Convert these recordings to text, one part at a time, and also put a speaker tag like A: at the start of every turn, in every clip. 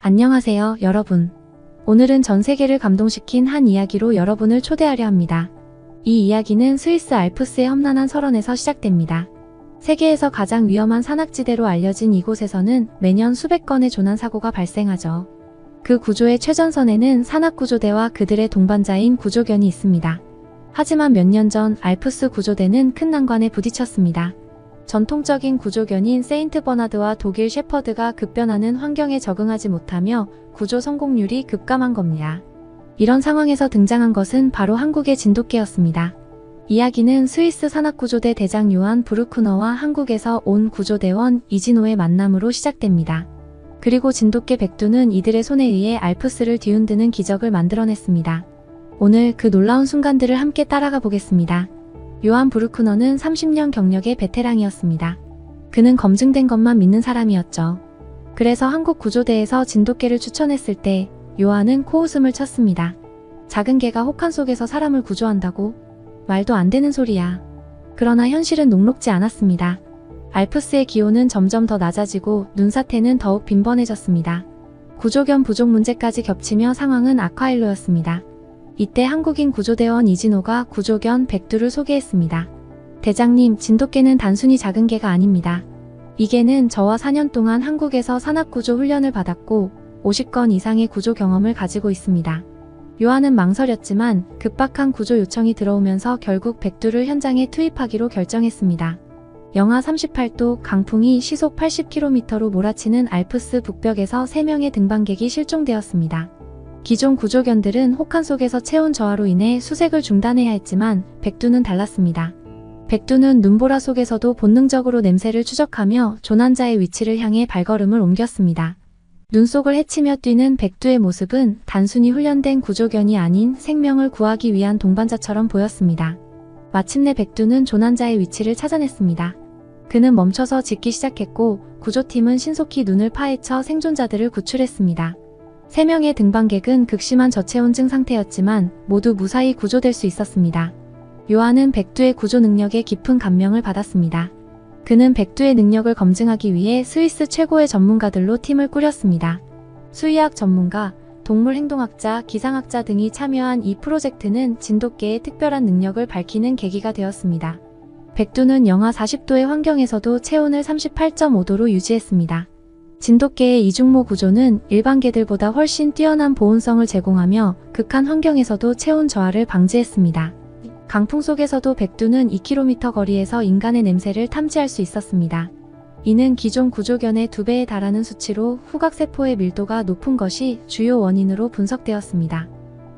A: 안녕하세요, 여러분. 오늘은 전 세계를 감동시킨 한 이야기로 여러분을 초대하려 합니다. 이 이야기는 스위스 알프스의 험난한 설원에서 시작됩니다. 세계에서 가장 위험한 산악지대로 알려진 이곳에서는 매년 수백 건의 조난사고가 발생하죠. 그 구조의 최전선에는 산악구조대와 그들의 동반자인 구조견이 있습니다. 하지만 몇 년 전 알프스 구조대는 큰 난관에 부딪혔습니다. 전통적인 구조견인 세인트 버나드와 독일 셰퍼드가 급변하는 환경에 적응하지 못하며 구조 성공률이 급감한 겁니다. 이런 상황에서 등장한 것은 바로 한국의 진돗개였습니다. 이야기는 스위스 산악구조대 대장 요한 브루크너와 한국에서 온 구조대원 이진호의 만남으로 시작됩니다. 그리고 진돗개 백두는 이들의 손에 의해 알프스를 뒤흔드는 기적을 만들어냈습니다. 오늘 그 놀라운 순간들을 함께 따라가 보겠습니다. 요한 브루크너는 30년 경력의 베테랑이었습니다. 그는 검증된 것만 믿는 사람이었죠. 그래서 한국 구조대에서 진돗개를 추천했을 때 요한은 코웃음을 쳤습니다. 작은 개가 혹한 속에서 사람을 구조한다고? 말도 안 되는 소리야. 그러나 현실은 녹록지 않았습니다. 알프스의 기온은 점점 더 낮아지고 눈사태는 더욱 빈번해졌습니다. 구조견 부족 문제까지 겹치며 상황은 악화일로였습니다. 이때 한국인 구조대원 이진호가 구조견 백두를 소개했습니다. 대장님, 진돗개는 단순히 작은 개가 아닙니다. 이 개는 저와 4년 동안 한국에서 산악구조 훈련을 받았고 50건 이상의 구조 경험을 가지고 있습니다. 요한은 망설였지만 급박한 구조 요청이 들어오면서 결국 백두를 현장에 투입하기로 결정했습니다. 영하 38도 강풍이 시속 80km로 몰아치는 알프스 북벽에서 3명의 등반객이 실종되었습니다. 기존 구조견들은 혹한 속에서 체온 저하로 인해 수색을 중단해야 했지만 백두는 달랐습니다. 백두는 눈보라 속에서도 본능적으로 냄새를 추적하며 조난자의 위치를 향해 발걸음을 옮겼습니다. 눈 속을 헤치며 뛰는 백두의 모습은 단순히 훈련된 구조견이 아닌 생명을 구하기 위한 동반자처럼 보였습니다. 마침내 백두는 조난자의 위치를 찾아냈습니다. 그는 멈춰서 짖기 시작했고 구조팀은 신속히 눈을 파헤쳐 생존자들을 구출했습니다. 3명의 등반객은 극심한 저체온증 상태였지만 모두 무사히 구조될 수 있었습니다. 요한은 백두의 구조 능력에 깊은 감명을 받았습니다. 그는 백두의 능력을 검증하기 위해 스위스 최고의 전문가들로 팀을 꾸렸습니다. 수의학 전문가, 동물 행동학자, 기상학자 등이 참여한 이 프로젝트는 진돗개의 특별한 능력을 밝히는 계기가 되었습니다. 백두는 영하 40도의 환경에서도 체온을 38.5도로 유지했습니다. 진돗개의 이중모 구조는 일반 개들보다 훨씬 뛰어난 보온성을 제공하며 극한 환경에서도 체온 저하를 방지했습니다. 강풍 속에서도 백두는 2km 거리에서 인간의 냄새를 탐지할 수 있었습니다. 이는 기존 구조견의 2배에 달하는 수치로 후각세포의 밀도가 높은 것이 주요 원인으로 분석되었습니다.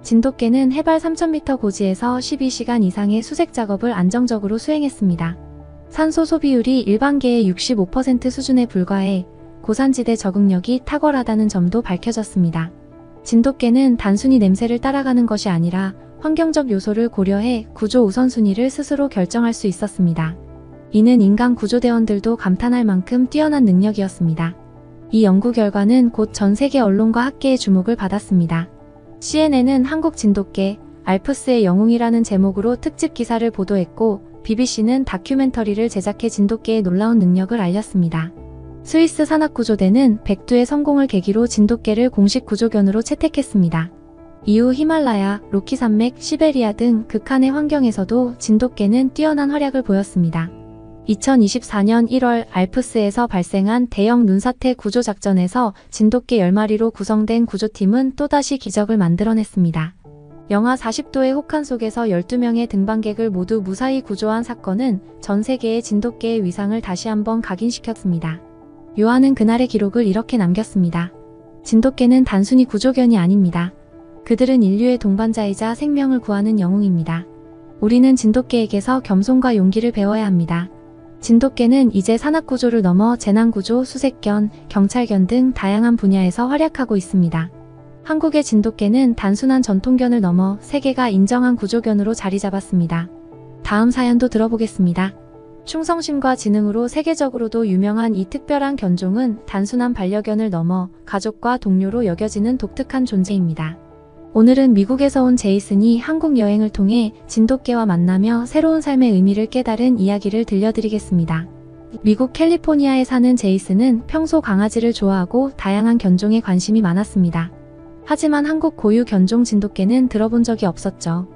A: 진돗개는 해발 3000m 고지에서 12시간 이상의 수색 작업을 안정적으로 수행했습니다. 산소 소비율이 일반 개의 65% 수준에 불과해 고산지대 적응력이 탁월하다는 점도 밝혀졌습니다. 진돗개는 단순히 냄새를 따라가는 것이 아니라 환경적 요소를 고려해 구조 우선순위를 스스로 결정할 수 있었습니다. 이는 인간 구조대원들도 감탄할 만큼 뛰어난 능력이었습니다. 이 연구 결과는 곧 전 세계 언론과 학계의 주목을 받았습니다. CNN은 한국 진돗개, 알프스의 영웅이라는 제목으로 특집 기사를 보도했고 BBC는 다큐멘터리를 제작해 진돗개의 놀라운 능력을 알렸습니다. 스위스 산악구조대는 백두의 성공을 계기로 진돗개를 공식 구조견으로 채택했습니다. 이후 히말라야, 로키산맥, 시베리아 등 극한의 환경에서도 진돗개는 뛰어난 활약을 보였습니다. 2024년 1월 알프스에서 발생한 대형 눈사태 구조작전에서 진돗개 10마리로 구성된 구조팀은 또다시 기적을 만들어냈습니다. 영하 40도의 혹한 속에서 12명의 등반객을 모두 무사히 구조한 사건은 전 세계의 진돗개의 위상을 다시 한번 각인시켰습니다. 요한은 그날의 기록을 이렇게 남겼습니다. 진돗개는 단순히 구조견이 아닙니다. 그들은 인류의 동반자이자 생명을 구하는 영웅입니다. 우리는 진돗개에게서 겸손과 용기를 배워야 합니다. 진돗개는 이제 산악구조를 넘어 재난구조, 수색견, 경찰견 등 다양한 분야에서 활약하고 있습니다. 한국의 진돗개는 단순한 전통견을 넘어 세계가 인정한 구조견으로 자리 잡았습니다. 다음 사연도 들어보겠습니다. 충성심과 지능으로 세계적으로도 유명한 이 특별한 견종은 단순한 반려견을 넘어 가족과 동료로 여겨지는 독특한 존재입니다. 오늘은 미국에서 온 제이슨이 한국 여행을 통해 진돗개와 만나며 새로운 삶의 의미를 깨달은 이야기를 들려드리겠습니다. 미국 캘리포니아에 사는 제이슨은 평소 강아지를 좋아하고 다양한 견종에 관심이 많았습니다. 하지만 한국 고유 견종 진돗개는 들어본 적이 없었죠.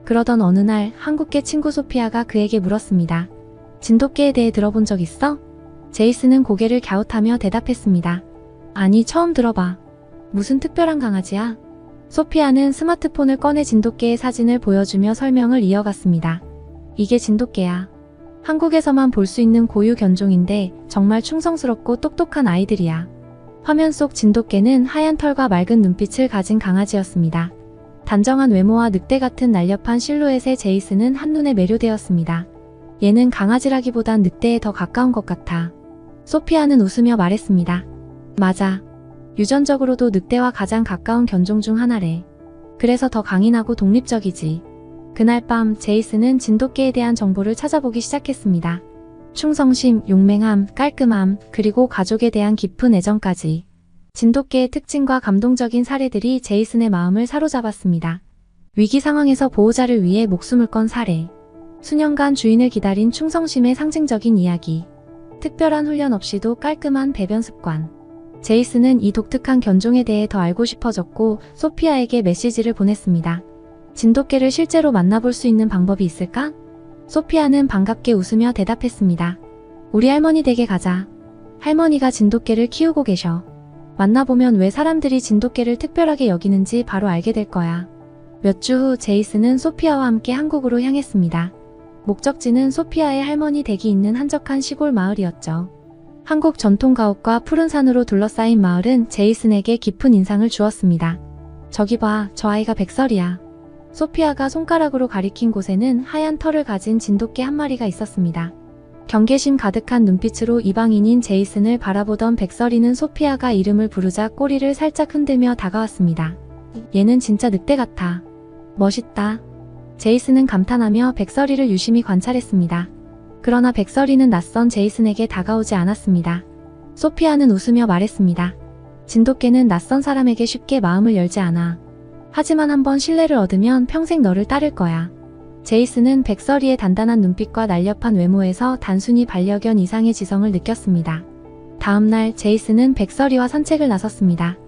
A: 그러던 어느 날 한국계 친구 소피아가 그에게 물었습니다. 진돗개에 대해 들어본 적 있어? 제이슨은 고개를 갸웃하며 대답했습니다. 아니, 처음 들어봐. 무슨 특별한 강아지야? 소피아는 스마트폰을 꺼내 진돗개의 사진을 보여주며 설명을 이어갔습니다. 이게 진돗개야. 한국에서만 볼 수 있는 고유 견종인데 정말 충성스럽고 똑똑한 아이들이야. 화면 속 진돗개는 하얀 털과 맑은 눈빛을 가진 강아지였습니다. 단정한 외모와 늑대 같은 날렵한 실루엣에 제이슨은 한눈에 매료되었습니다. 얘는 강아지라기보단 늑대에 더 가까운 것 같아. 소피아는 웃으며 말했습니다. 맞아. 유전적으로도 늑대와 가장 가까운 견종 중 하나래. 그래서 더 강인하고 독립적이지. 그날 밤 제이슨은 진돗개에 대한 정보를 찾아보기 시작했습니다. 충성심, 용맹함, 깔끔함, 그리고 가족에 대한 깊은 애정까지. 진돗개의 특징과 감동적인 사례들이 제이슨의 마음을 사로잡았습니다. 위기 상황에서 보호자를 위해 목숨을 건 사례. 수년간 주인을 기다린 충성심의 상징적인 이야기. 특별한 훈련 없이도 깔끔한 배변 습관. 제이슨은 이 독특한 견종에 대해 더 알고 싶어졌고 소피아에게 메시지를 보냈습니다. 진돗개를 실제로 만나볼 수 있는 방법이 있을까? 소피아는 반갑게 웃으며 대답했습니다. 우리 할머니 댁에 가자. 할머니가 진돗개를 키우고 계셔. 만나보면 왜 사람들이 진돗개를 특별하게 여기는지 바로 알게 될 거야. 몇 주 후 제이슨은 소피아와 함께 한국으로 향했습니다. 목적지는 소피아의 할머니 댁이 있는 한적한 시골 마을이었죠. 한국 전통 가옥과 푸른 산으로 둘러싸인 마을은 제이슨에게 깊은 인상을 주었습니다. 저기 봐, 저 아이가 백설이야. 소피아가 손가락으로 가리킨 곳에는 하얀 털을 가진 진돗개 한 마리가 있었습니다. 경계심 가득한 눈빛으로 이방인인 제이슨을 바라보던 백설이는 소피아가 이름을 부르자 꼬리를 살짝 흔들며 다가왔습니다. 얘는 진짜 늑대 같아. 멋있다. 제이슨은 감탄하며 백설이를 유심히 관찰했습니다. 그러나 백설이는 낯선 제이슨에게 다가오지 않았습니다. 소피아는 웃으며 말했습니다. 진돗개는 낯선 사람에게 쉽게 마음을 열지 않아. 하지만 한번 신뢰를 얻으면 평생 너를 따를 거야. 제이슨은 백설이의 단단한 눈빛과 날렵한 외모에서 단순히 반려견 이상의 지성을 느꼈습니다. 다음날 제이슨은 백설이와 산책을 나섰습니다.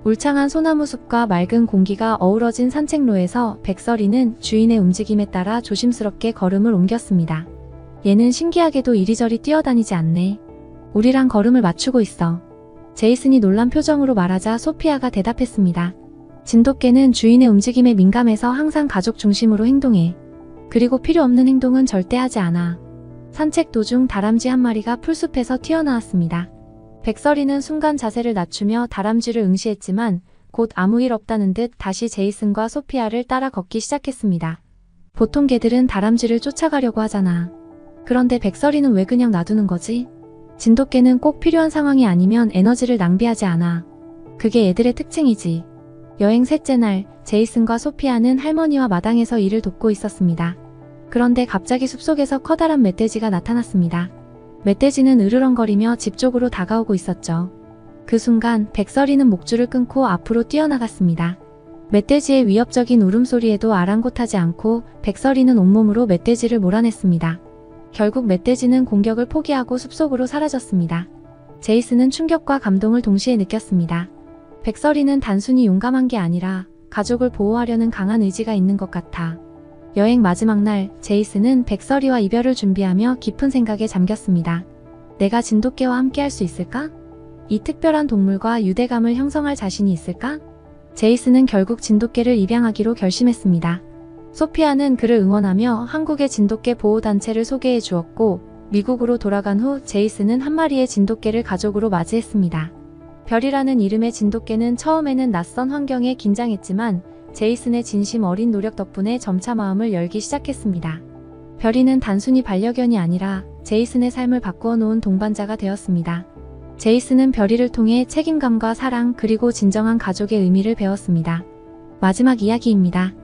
A: 울창한 소나무 숲과 맑은 공기가 어우러진 산책로에서 백설이는 주인의 움직임에 따라 조심스럽게 걸음을 옮겼습니다. 얘는 신기하게도 이리저리 뛰어다니지 않네. 우리랑 걸음을 맞추고 있어. 제이슨이 놀란 표정으로 말하자 소피아가 대답했습니다. 진돗개는 주인의 움직임에 민감해서 항상 가족 중심으로 행동해. 그리고 필요 없는 행동은 절대 하지 않아. 산책 도중 다람쥐 한 마리가 풀숲에서 튀어나왔습니다. 백설이는 순간 자세를 낮추며 다람쥐를 응시했지만 곧 아무 일 없다는 듯 다시 제이슨과 소피아를 따라 걷기 시작했습니다. 보통 개들은 다람쥐를 쫓아가려고 하잖아. 그런데 백설이는 왜 그냥 놔두는 거지? 진돗개는 꼭 필요한 상황이 아니면 에너지를 낭비하지 않아. 그게 애들의 특징이지. 여행 셋째 날, 제이슨과 소피아는 할머니와 마당에서 일을 돕고 있었습니다. 그런데 갑자기 숲속에서 커다란 멧돼지가 나타났습니다. 멧돼지는 으르렁거리며 집 쪽으로 다가오고 있었죠. 그 순간 백설이는 목줄을 끊고 앞으로 뛰어나갔습니다. 멧돼지의 위협적인 울음소리에도 아랑곳하지 않고 백설이는 온몸으로 멧돼지를 몰아냈습니다. 결국 멧돼지는 공격을 포기하고 숲속으로 사라졌습니다. 제이슨은 충격과 감동을 동시에 느꼈습니다. 백설이는 단순히 용감한 게 아니라 가족을 보호하려는 강한 의지가 있는 것 같아. 여행 마지막 날, 제이슨은 백설이와 이별을 준비하며 깊은 생각에 잠겼습니다. 내가 진돗개와 함께 할 수 있을까? 이 특별한 동물과 유대감을 형성할 자신이 있을까? 제이슨은 결국 진돗개를 입양하기로 결심했습니다. 소피아는 그를 응원하며 한국의 진돗개 보호단체를 소개해 주었고, 미국으로 돌아간 후 제이슨은 한 마리의 진돗개를 가족으로 맞이했습니다. 별이라는 이름의 진돗개는 처음에는 낯선 환경에 긴장했지만 제이슨의 진심 어린 노력 덕분에 점차 마음을 열기 시작했습니다. 별이는 단순히 반려견이 아니라 제이슨의 삶을 바꾸어 놓은 동반자가 되었습니다. 제이슨은 별이를 통해 책임감과 사랑 그리고 진정한 가족의 의미를 배웠습니다. 마지막 이야기입니다.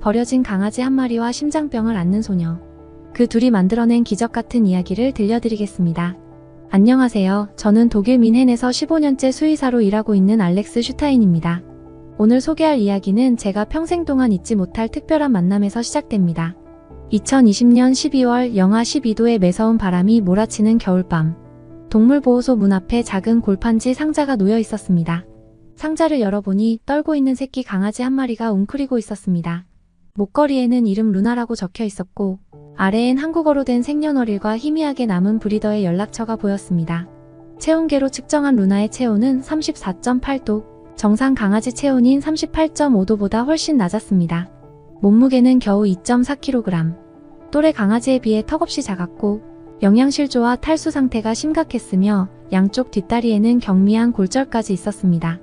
A: 버려진 강아지 한 마리와 심장병을 앓는 소녀. 그 둘이 만들어낸 기적 같은 이야기를 들려드리겠습니다. 안녕하세요. 저는 독일 민헨에서 15년째 수의사로 일하고 있는 알렉스 슈타인입니다. 오늘 소개할 이야기는 제가 평생 동안 잊지 못할 특별한 만남에서 시작됩니다. 2020년 12월 영하 12도의 매서운 바람이 몰아치는 겨울밤. 동물보호소 문 앞에 작은 골판지 상자가 놓여 있었습니다. 상자를 열어보니 떨고 있는 새끼 강아지 한 마리가 웅크리고 있었습니다. 목걸이에는 이름 루나라고 적혀 있었고 아래엔 한국어로 된 생년월일과 희미하게 남은 브리더의 연락처가 보였습니다. 체온계로 측정한 루나의 체온은 34.8도, 정상 강아지 체온인 38.5도보다 훨씬 낮았습니다. 몸무게는 겨우 2.4kg. 또래 강아지에 비해 턱없이 작았고 영양실조와 탈수 상태가 심각했으며 양쪽 뒷다리에는 경미한 골절까지 있었습니다.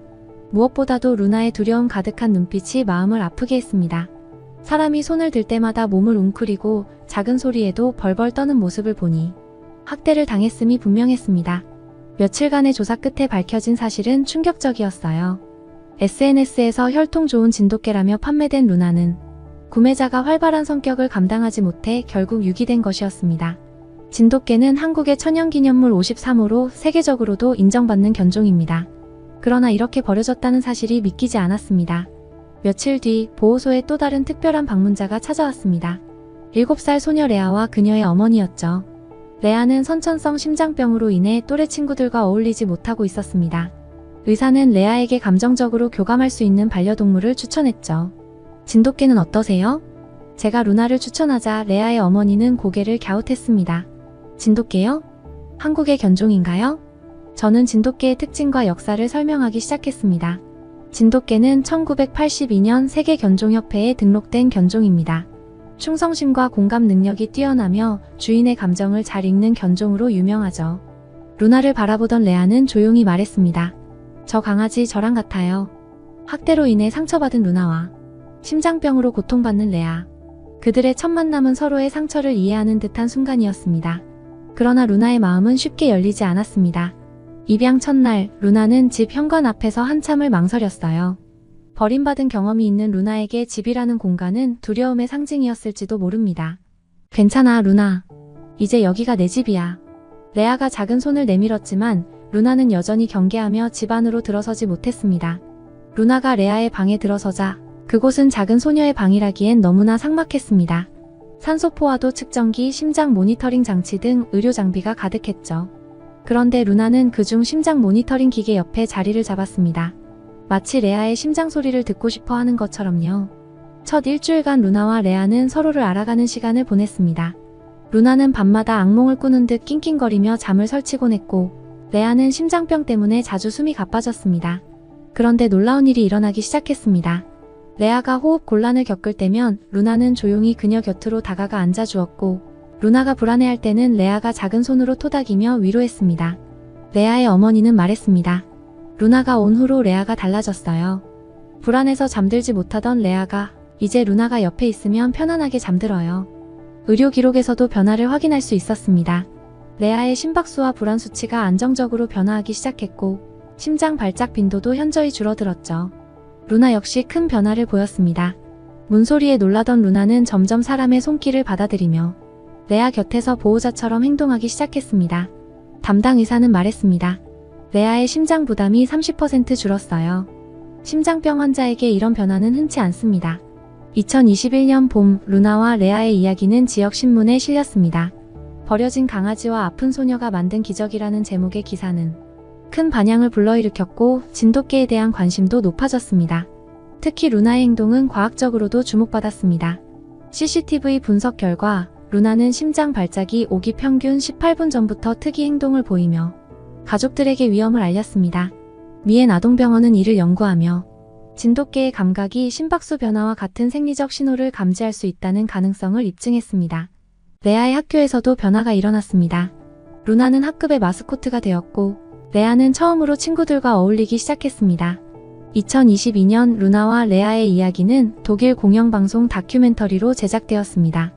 A: 무엇보다도 루나의 두려움 가득한 눈빛이 마음을 아프게 했습니다. 사람이 손을 들 때마다 몸을 웅크리고 작은 소리에도 벌벌 떠는 모습을 보니 학대를 당했음이 분명했습니다. 며칠간의 조사 끝에 밝혀진 사실은 충격적이었어요. SNS에서 혈통 좋은 진돗개라며 판매된 루나는 구매자가 활발한 성격을 감당하지 못해 결국 유기된 것이었습니다. 진돗개는 한국의 천연기념물 53호로 세계적으로도 인정받는 견종입니다. 그러나 이렇게 버려졌다는 사실이 믿기지 않았습니다. 며칠 뒤 보호소에 또 다른 특별한 방문자가 찾아왔습니다. 7살 소녀 레아와 그녀의 어머니였죠. 레아는 선천성 심장병으로 인해 또래 친구들과 어울리지 못하고 있었습니다. 의사는 레아에게 감정적으로 교감할 수 있는 반려동물을 추천했죠. 진돗개는 어떠세요? 제가 루나를 추천하자 레아의 어머니는 고개를 갸웃했습니다. 진돗개요? 한국의 견종인가요? 저는 진돗개의 특징과 역사를 설명하기 시작했습니다. 진돗개는 1982년 세계견종협회에 등록된 견종입니다. 충성심과 공감 능력이 뛰어나며 주인의 감정을 잘 읽는 견종으로 유명하죠. 루나를 바라보던 레아는 조용히 말했습니다. 저 강아지 저랑 같아요. 학대로 인해 상처받은 루나와 심장병으로 고통받는 레아. 그들의 첫 만남은 서로의 상처를 이해하는 듯한 순간이었습니다. 그러나 루나의 마음은 쉽게 열리지 않았습니다. 입양 첫날, 루나는 집 현관 앞에서 한참을 망설였어요. 버림받은 경험이 있는 루나에게 집이라는 공간은 두려움의 상징이었을지도 모릅니다. 괜찮아, 루나. 이제 여기가 내 집이야. 레아가 작은 손을 내밀었지만 루나는 여전히 경계하며 집 안으로 들어서지 못했습니다. 루나가 레아의 방에 들어서자 그곳은 작은 소녀의 방이라기엔 너무나 삭막했습니다. 산소포화도 측정기, 심장 모니터링 장치 등 의료 장비가 가득했죠. 그런데 루나는 그중 심장 모니터링 기계 옆에 자리를 잡았습니다. 마치 레아의 심장 소리를 듣고 싶어 하는 것처럼요. 첫 일주일간 루나와 레아는 서로를 알아가는 시간을 보냈습니다. 루나는 밤마다 악몽을 꾸는 듯 낑낑거리며 잠을 설치곤 했고 레아는 심장병 때문에 자주 숨이 가빠졌습니다. 그런데 놀라운 일이 일어나기 시작했습니다. 레아가 호흡 곤란을 겪을 때면 루나는 조용히 그녀 곁으로 다가가 앉아주었고 루나가 불안해할 때는 레아가 작은 손으로 토닥이며 위로했습니다. 레아의 어머니는 말했습니다. 루나가 온 후로 레아가 달라졌어요. 불안해서 잠들지 못하던 레아가 이제 루나가 옆에 있으면 편안하게 잠들어요. 의료 기록에서도 변화를 확인할 수 있었습니다. 레아의 심박수와 불안 수치가 안정적으로 변화하기 시작했고 심장 발작 빈도도 현저히 줄어들었죠. 루나 역시 큰 변화를 보였습니다. 문소리에 놀라던 루나는 점점 사람의 손길을 받아들이며 레아 곁에서 보호자처럼 행동하기 시작했습니다. 담당 의사는 말했습니다. 레아의 심장 부담이 30% 줄었어요. 심장병 환자에게 이런 변화는 흔치 않습니다. 2021년 봄, 루나와 레아의 이야기는 지역 신문에 실렸습니다. 버려진 강아지와 아픈 소녀가 만든 기적이라는 제목의 기사는 큰 반향을 불러일으켰고 진돗개에 대한 관심도 높아졌습니다. 특히 루나의 행동은 과학적으로도 주목받았습니다. CCTV 분석 결과 루나는 심장 발작이 오기 평균 18분 전부터 특이 행동을 보이며 가족들에게 위험을 알렸습니다. 미엔 아동병원은 이를 연구하며 진돗개의 감각이 심박수 변화와 같은 생리적 신호를 감지할 수 있다는 가능성을 입증했습니다. 레아의 학교에서도 변화가 일어났습니다. 루나는 학급의 마스코트가 되었고 레아는 처음으로 친구들과 어울리기 시작했습니다. 2022년 루나와 레아의 이야기는 독일 공영방송 다큐멘터리로 제작되었습니다.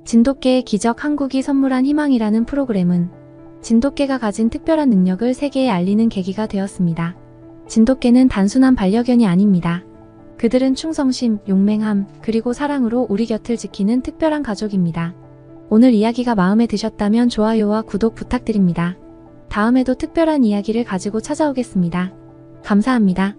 A: 진돗개의 기적, 한국이 선물한 희망이라는 프로그램은 진돗개가 가진 특별한 능력을 세계에 알리는 계기가 되었습니다. 진돗개는 단순한 반려견이 아닙니다. 그들은 충성심, 용맹함, 그리고 사랑으로 우리 곁을 지키는 특별한 가족입니다. 오늘 이야기가 마음에 드셨다면 좋아요와 구독 부탁드립니다. 다음에도 특별한 이야기를 가지고 찾아오겠습니다. 감사합니다.